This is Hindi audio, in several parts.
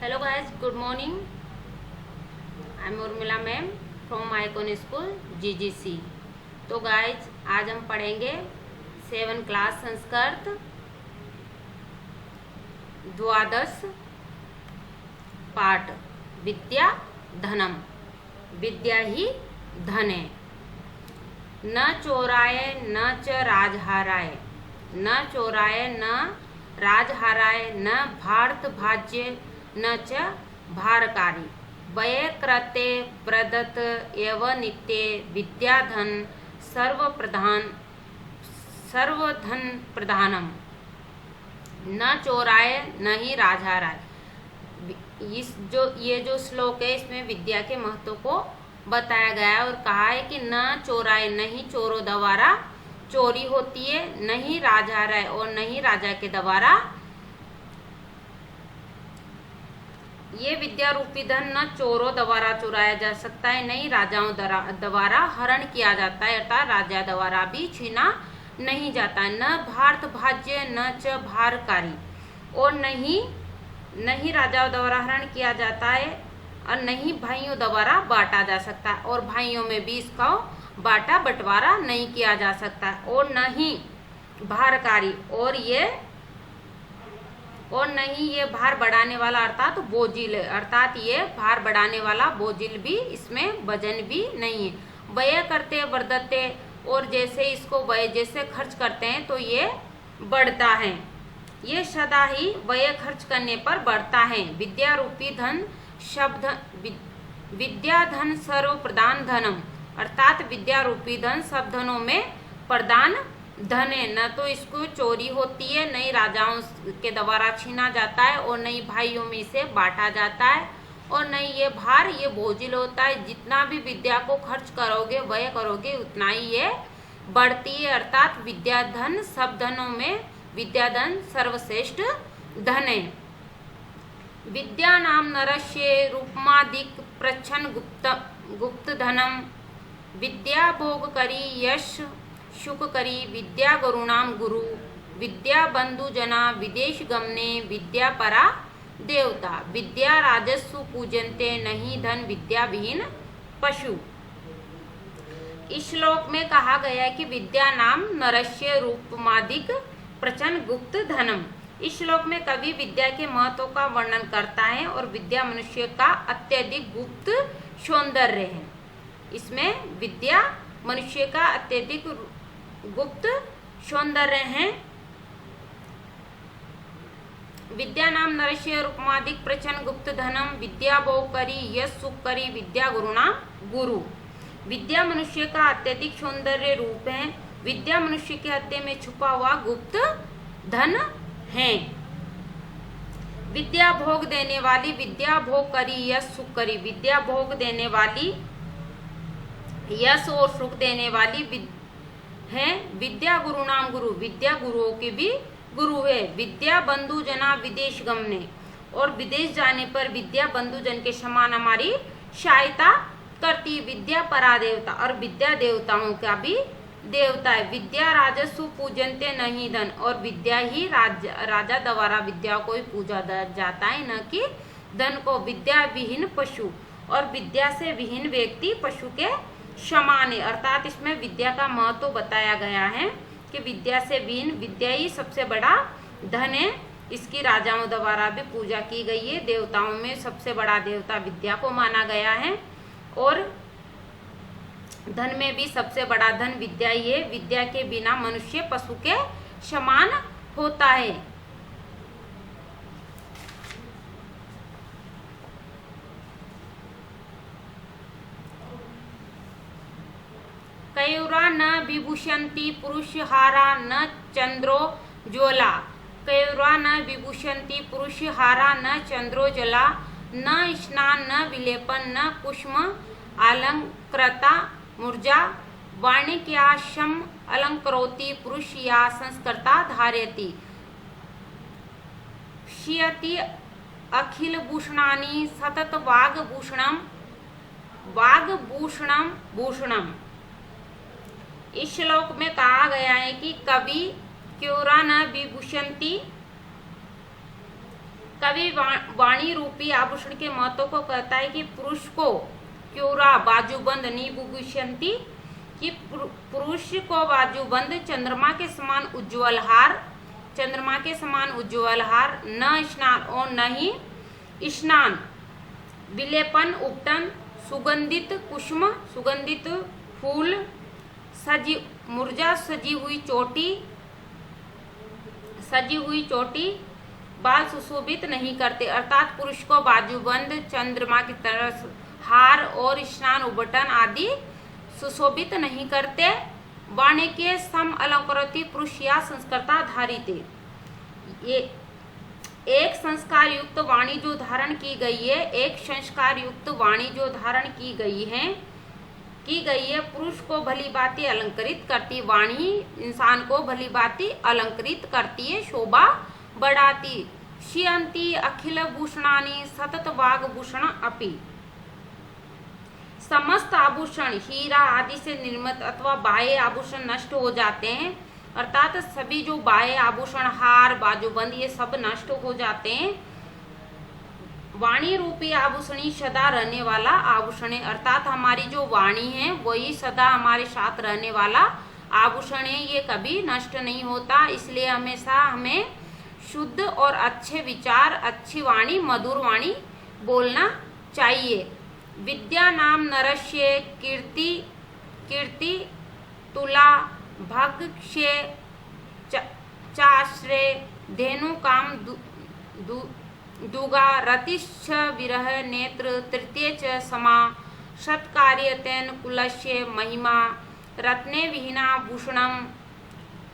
Hello guys, good morning. I am Urmila ma'am from icon school GGC. तो गाइस, आज हम पढ़ेंगे 7 क्लास संस्कृत द्वादश पाठ विद्या धनम। विद्या ही धन है। न चोराय न च राजहाराय, न चोराय न राजहाराय, न भारत भाज्य न च भारकारी। वय कृते प्रदत्त एव नित्ये विद्याधन सर्वधन प्रधानम। न चोराय न ही राजहाराय। ये जो श्लोक है, इसमें विद्या के महत्व को बताया गया है और कहा है कि न चोराय, नहीं चोरों द्वारा चोरी होती है, नहीं राजहाराय और नहीं राजा के द्वारा ये विद्या रूपी धन न चोरों द्वारा चुराया जा सकता है, नहीं राजाओं द्वारा हरण किया जाता है, अर्थात राजा द्वारा भी छीना नहीं जाता है। न भारत भाज्य न च भारकारी, और नहीं राजाओं द्वारा हरण किया जाता है और नहीं भाइयों द्वारा बांटा जा सकता है, और भाइयों में भी इसका बांटा बंटवारा नहीं किया जा सकता है। और नहीं भारकारी, और नहीं ये भार बढ़ाने वाला अर्थात बोझिल, अर्थात ये भार बढ़ाने वाला बोझिल भी, इसमें वजन भी नहीं है। व्यय करते वर्धते, और जैसे इसको व्यय जैसे खर्च करते हैं तो ये बढ़ता है, ये सदा ही व्यय खर्च करने पर बढ़ता है। विद्या रूपी धन शब्द विद्या धन सर्व प्रधान धनम, अर्थात विद्या रूपी धन सब धनों में प्रधान धन है। न तो इसको चोरी होती है, नहीं राजाओं के द्वारा छीना जाता है, और नहीं भाइयों में इसे बांटा जाता है, और नहीं ये भार ये बोझिल होता है। जितना भी विद्या को खर्च करोगे व्यय करोगे उतना ही ये बढ़ती है, अर्थात विद्या धन सब धनों में विद्या धन सर्वश्रेष्ठ धन है। विद्या नाम नरस्य रूपमादिक प्रच्छन गुप्त धनम। विद्या भोग करी यश सुख करी, विद्या गुरुणाम गुरु। विद्या बंधु जना विदेश गमने, विद्या परा देवता। विद्या राजस्व पूजनते, नहीं धन विद्या विहीन पशु। इस श्लोक में कहा गया है कि विद्या नाम नरस्य रूपमादिक प्रचन गुप्त धनम। इस श्लोक में कवि विद्या के महत्व का वर्णन करता है और विद्या मनुष्य का अत्यधिक गुप्त सौंदर्य है। इसमें विद्या मनुष्य का अत्यधिक गुप्त सौंदर्य है। विद्या नाम नरस्य रूपमादिक प्रचन गुप्त धनम। विद्या भोग करी यश सुख करी, विद्या गुरुणा गुरु। विद्या मनुष्य का अत्यधिक सौंदर्य रूप है। विद्या मनुष्य के हृदय में छुपा हुआ गुप्त धन है। विद्या भोग देने वाली, विद्या भोग करी यश सुख करी, विद्या भोग देने वाली यश और सुख देने वाली है। विद्या गुरु नाम गुरु, विद्या गुरुओं की भी गुरु है। विद्या बंधु जना विदेश गमने, और विदेश जाने पर विद्या बंधु जन के समान हमारी सहायता करती। विद्या परा देवता, और विद्या देवताओं का भी देवता है। विद्या राजस्व पूजनते नहीं धन, और विद्या ही राजा द्वारा विद्या को ही पूजा जाता है, न कि धन को। विद्या विहीन पशु, और विद्या से विहीन व्यक्ति पशु के समान है, अर्थात इसमें विद्या का महत्व बताया गया है कि विद्या से विहीन, विद्या ही सबसे बड़ा धन है। इसकी राजाओं द्वारा भी पूजा की गई है। देवताओं में सबसे बड़ा देवता विद्या को माना गया है, और धन में भी सबसे बड़ा धन विद्या ही है। विद्या के बिना मनुष्य पशु के समान होता है। कयूरा न विभूषन्ति पुरुषहारा न चंद्रो ज्वला। कयूरा न विभूषन्ति पुरुषहारा न चंद्रो ज्वला, न स्नान न विलेपन न कुष्म अलंकृता मूर्जा। वाणिक्याशम अलंकरोति पुरुष या संस्कृता धारयति। श्यति अखिल भूषणानि सतत वाग्भूषणम भूषणम। इस श्लोक में कहा गया है कि कवि क्यूरा न विभूषन्ति कवि वाणी रूपी आभूषण के महत्व को कहता है कि पुरुष को क्यूरा बाजूबंद निभूषंती, कि पुरुष को बाजूबंद चंद्रमा के समान उज्ज्वल हार, चंद्रमा के समान उज्ज्वल हार, न स्नान और न ही स्नान, विलेपन उपटन, सुगंधित कुसुम सुगंधित फूल, मुर्जा सजी हुई चोटी बाल सुशोभित नहीं करते, अर्थात पुरुष को बाजूबंद चंद्रमा की तरह हार और स्नान उबटन आदि सुशोभित नहीं करते। वाणी के सम अलंकृति पुरुष या संस्कृता धारित, ये एक संस्कार युक्त वाणी जो धारण की गई है, एक संस्कार युक्त वाणी जो धारण की गई है पुरुष को भली बातें अलंकृत करती, वाणी इंसान को भली बातें अलंकृत करती है, शोभा बढ़ाती। श्रियंती अखिल भूषणानि सतत वाग भूषण अपि, समस्त आभूषण हीरा आदि से निर्मित अथवा बाह्य आभूषण नष्ट हो जाते हैं, अर्थात सभी जो बाह्य आभूषण हार बाजूबंद ये सब नष्ट हो जाते हैं। वाणी रूपी आभूषण ही सदा रहने वाला आभूषण है, अर्थात हमारी जो वाणी है वही सदा हमारे साथ रहने वाला आभूषण है, ये कभी नष्ट नहीं होता। इसलिए हमेशा हमें शुद्ध और अच्छे विचार, अच्छी वाणी, मधुर वाणी बोलना चाहिए। विद्या नाम नरस्य कीर्ति तुला भगक्षे चाश्रे धेनु काम दुगा रतिश्च विरह नेत्र तृतीय च समा सत्कार्यतेन कुलस्य महिमा रत्ने विहीना भूषणम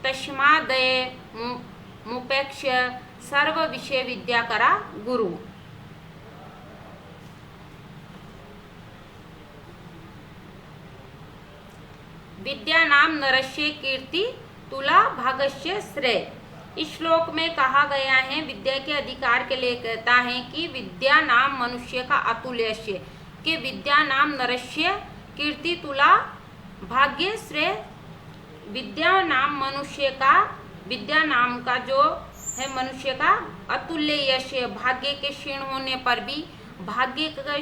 तस्मादये मुपेक्ष्य सर्व विषय विद्या करा गुरु। विद्या नाम नरस्य कीर्ति तुला भागस्य श्रेय। इस श्लोक में कहा गया है विद्या के अधिकार के लिए कहता है कि विद्या नाम मनुष्य का अतुल्यस्य, कि विद्या नाम नरस्य कीर्ति तुला भाग्य श्रेय। विद्या नाम मनुष्य का, विद्या नाम का जो है मनुष्य का अतुल्य यश है, भाग्य के क्षीण होने पर भी, भाग्य का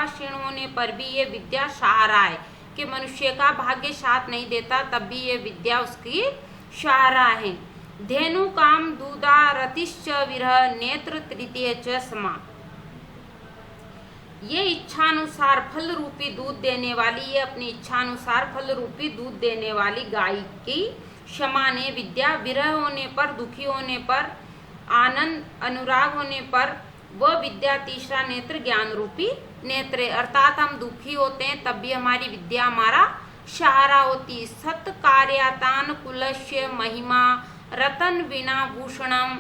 क्षीण होने पर भी ये विद्या सहारा है, कि मनुष्य का भाग्य साथ नहीं देता तब भी ये विद्या उसकी सहारा है। धेनु काम दूधा रतिश्च विरह नेत्र तृतीय च समा, ये इच्छानुसार फल रूपी दूध देने वाली, ये अपनी इच्छानुसार फल रूपी दूध देने वाली गाय की समान है विद्या। विरह होने पर, दुखी होने पर, आनंद अनुराग होने पर वह विद्या तीसरा नेत्र ज्ञान रूपी नेत्र है, अर्थात हम दुखी होते हैं तब भी हमारी विद्या हमारा सहारा होती। सत कार्यातान कुलस्य महिमा रतन बिना भूषणम,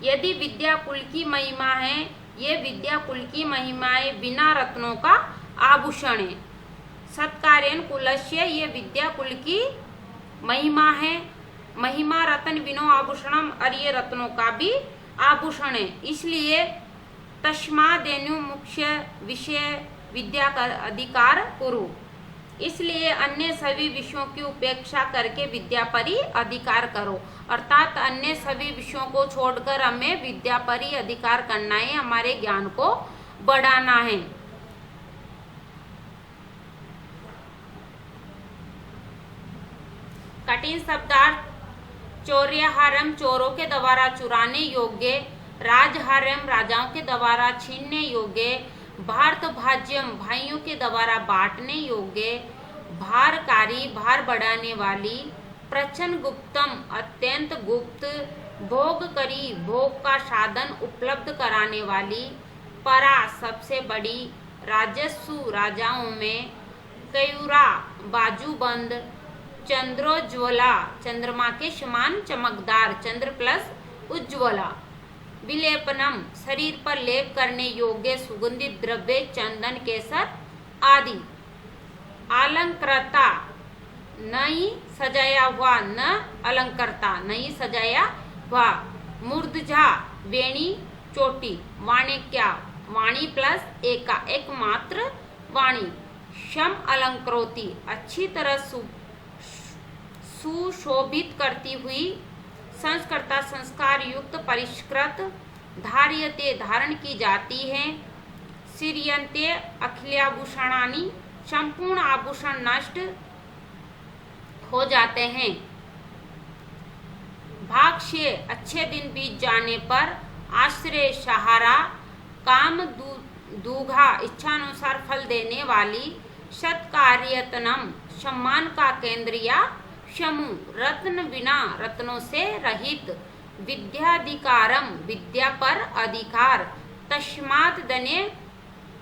यदि विद्या कुल की महिमा है, ये विद्या कुल की महिमा है, बिना रत्नों का आभूषण है। सत्कार्यन कुलस्य, ये विद्या कुल की महिमा है, महिमा रतन बिनो आभूषणम, और ये रत्नों का भी आभूषण है। इसलिए तस्मादेनु मुख्य विषय विद्या का अधिकार कुरु, इसलिए अन्य सभी विषयों की उपेक्षा करके विद्या पर ही अधिकार करो, अर्थात अन्य सभी विषयों को छोड़कर हमें विद्या पर ही अधिकार करना है, हमारे ज्ञान को बढ़ाना है। कठिन शब्दार्थ चौर्यहारम, चोरों के द्वारा चुराने योग्य, राजहार्यम, राजाओं के द्वारा छीनने योग्य, भारत भाज्यम, भाइयों के द्वारा बांटने योग्य, भारकारी, भार बढ़ाने वाली, प्रचन गुप्तम, अत्यंत गुप्त, भोग करी, भोग का साधन उपलब्ध कराने वाली, परा, सबसे बड़ी, राजस्सु, राजाओं में, कयूरा, बाजूबंद, चंद्रोज्ज्वला, चंद्रमा के समान चमकदार, चंद्र प्लस उज्ज्वला, विलेपनम, शरीर पर लेप करने योग्य सुगंधित द्रव्य, चंदन, केसर आदि, अलंकृता, नहीं सजाया हुआ, न अलंकृता, नहीं सजाया हुआ, मूर्धजा, वेणी, चोटी, वाणिक्या, वाणी प्लस एका, एकमात्र वाणी, शम अलंकृति, अच्छी तरह सुशोभित करती हुई, संस्कृता संस्कार युक्त परिष्कृत, धार्यते धारण की जाती है, सीर्यन्ते अखिल्याभूषणानि संपूर्ण आभूषण नष्ट हो जाते हैं, भाग्य अच्छे दिन बीत जाने पर, आश्रय सहारा, काम दूघा इच्छानुसार फल देने वाली, सत्कार्यतनम सम्मान का केंद्र या समूह, रत्न बिना रत्नों से रहित, विद्याधिकारम विद्या पर अधिकार, तस्मात् दने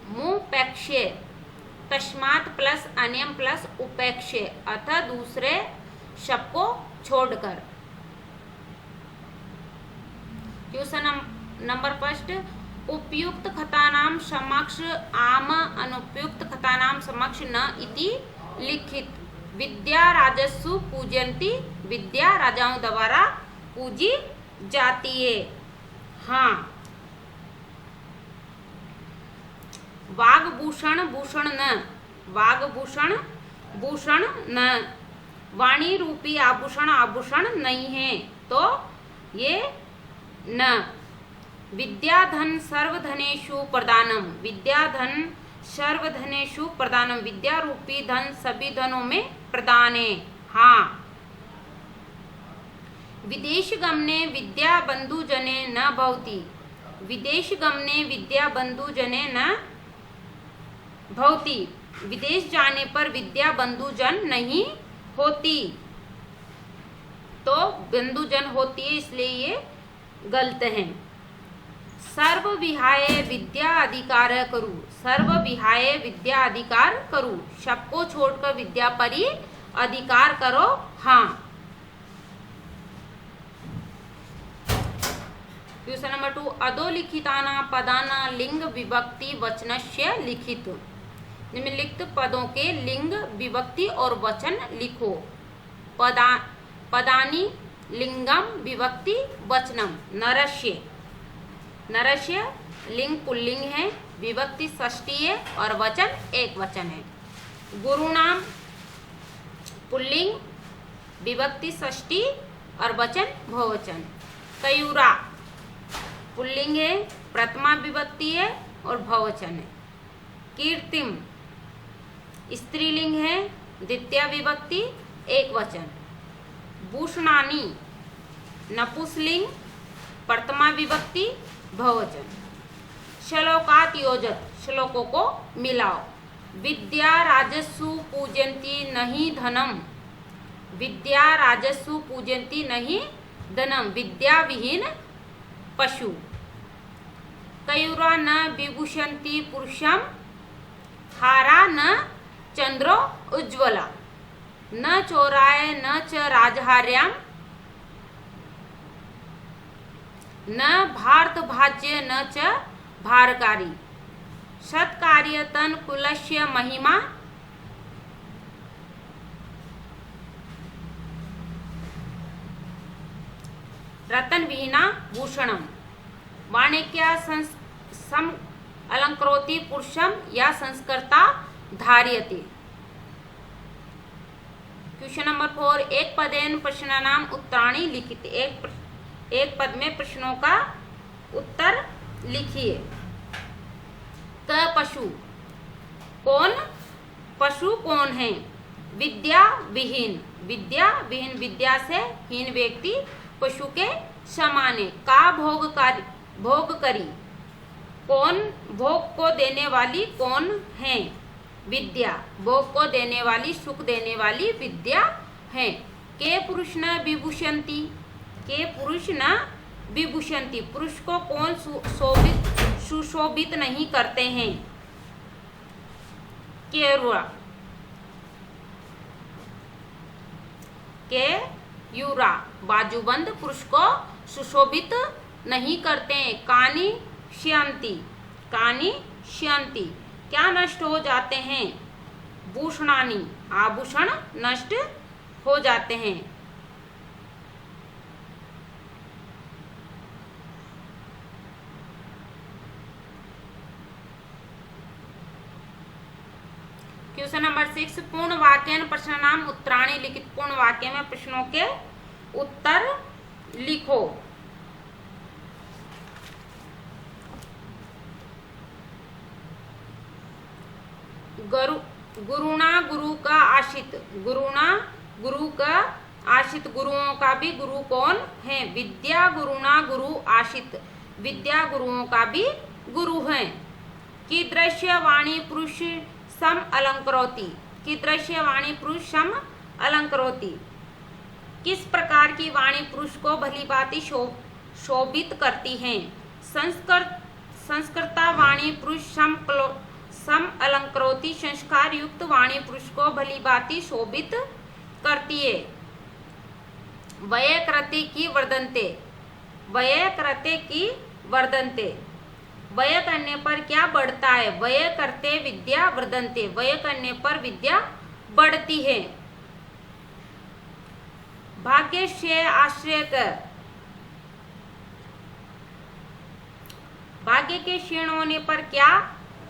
मुपेक्षे, तस्मात् प्लस अन्यम प्लस उपेक्षे अतः दूसरे सबको छोड़कर। क्वेश्चन नंबर फर्स्ट, उपयुक्त खतानाम समक्ष आम अनुपयुक्त खतानाम समक्ष न इति लिखित, विद्या राजस्सु पूजयन्ति, विद्या राजाओं द्वारा पूजी जाती है। हाँ, वाग्भूषण भूषण न, वाग्भूषण भूषण न, वाणी रूपी आभूषण आभूषण नहीं है, तो ये न। विद्याधन सर्वधनेषु प्रदानम, विद्याधन सर्वधनेषु प्रदानम, विद्या रूपी धन सभी धनों में प्रदान है। हाँ, विदेश गमने विद्या बंधु जने न भवति, विदेश गमने विद्या बंधु जने न भवति, विदेश जाने पर विद्या बंधुजन नहीं होती, तो बंधुजन होती है, इसलिए ये गलत है। सर्व विहाय विद्या अधिकार करू, सर्व विहाय विद्या अधिकार करू, सबको छोड़कर विद्या पर ही अधिकार करो। हाँ। क्वेश्चन नंबर 2, अधोलिखिताना पदाना लिंग विभक्ति वचनस्य लिखित, निम्नलिखित पदों के लिंग विभक्ति और वचन लिखो। पदानी लिंगम विभक्ति वचनम, नरस्य, नरस्य लिंग पुल्लिंग है, विभक्ति षष्ठी है और वचन एक वचन है। गुरुनाम पुल्लिंग, विभक्ति षष्ठी और वचन बहुवचन। कयूरा पुल्लिंग है, प्रथमा विभक्ति है और बहुवचन है। कीर्तिम स्त्रीलिंग है, द्वितीय विभक्ति एक वचन। भूषणानी नपुंसकलिंग, प्रथमा विभक्ति बहुवचन। श्लोकात योजत, श्लोकों को मिलाओ। विद्या राजस्सु पूजयन्ति नहीं धनम, विद्या राजस्सु पूजयन्ति नहीं धनम, विद्या विहीन पशु। कयूरा न विभूषन्ति पुरुषम, हारा न चंद्रो उज्ज्वला, न चोराय न च राजहार्याम, न भारत भाज्य न च भारकारी। सत्कार्यतन कुलस्य महिमा, रतन विहीना भूषणम। वाणिक्या सम अलंकरोति पुरुषम या संस्कृता धार्यते। क्वेश्चन नंबर 4, एक पदेन प्रश्नानाम उत्तराणि लिखित, एक पद में प्रश्नों का उत्तर लिखिए। क पशु, कौन पशु कौन है? विद्या विहीन, विद्या विहीन, विद्या से हीन व्यक्ति पशु के समान है। का भोग करी, कौन भोग को देने वाली कौन है? विद्या, भोग को देने वाली, सुख देने वाली विद्या है। के पुरुष न विभूषन्ति, के पुरुष न विभूषन्ति, पुरुष को कौन सुशोभित नहीं करते हैं? केरुआ, के यूरा, बाजूबंद पुरुष को सुशोभित नहीं करते हैं। कानी श्यंती, कानी श्यंती, क्या नष्ट हो जाते हैं? भूषणानी, आभूषण नष्ट हो जाते हैं। क्वेश्चन नंबर 6, पूर्ण वाक्यन प्रश्नानाम उत्तराणि लिखित, पूर्ण वाक्य में प्रश्नों के उत्तर लिखो। गुरुणा गुरु का आश्रित, गुरुणा गुरु का आश्रित, गुरुओं का भी गुरु कौन है? विद्या गुरुणा गुरु आश्रित, विद्या गुरुओं का भी गुरु है। कीदृश्य वाणी पुरुष सम अलंकरोति, कीदृश्य वाणी पुरुष सम अलंकरोति, किस प्रकार की वाणी पुरुष को भली भांति शोभित करती है? संस्कृता वाणी पुरुष सम अलंकरोति, संस्कार युक्त वाणी पुरुष को भली भांति शोभित करती है। वय कृते की वर्धन्ते, वय कृते की वर्धन्ते, वय करने पर क्या बढ़ता है? वय करते विद्या वर्धन्ते, वय करने पर विद्या बढ़ती है। भाग्य से आश्रय कर, भाग्य के क्षीण होने पर क्या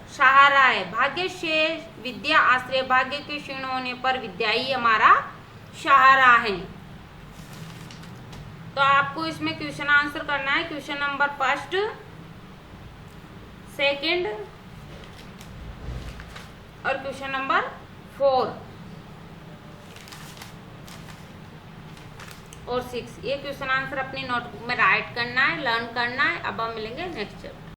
सहारा है? भाग्य से विद्या आश्रय, भाग्य के क्षीण होने पर विद्या ही हमारा सहारा है। तो आपको इसमें क्वेश्चन आंसर करना है। क्वेश्चन नंबर 1, 2 और क्वेश्चन नंबर 4 और 6, ये क्वेश्चन आंसर अपनी नोटबुक में राइट करना है, लर्न करना है। अब हम मिलेंगे नेक्स्ट चैप्टर।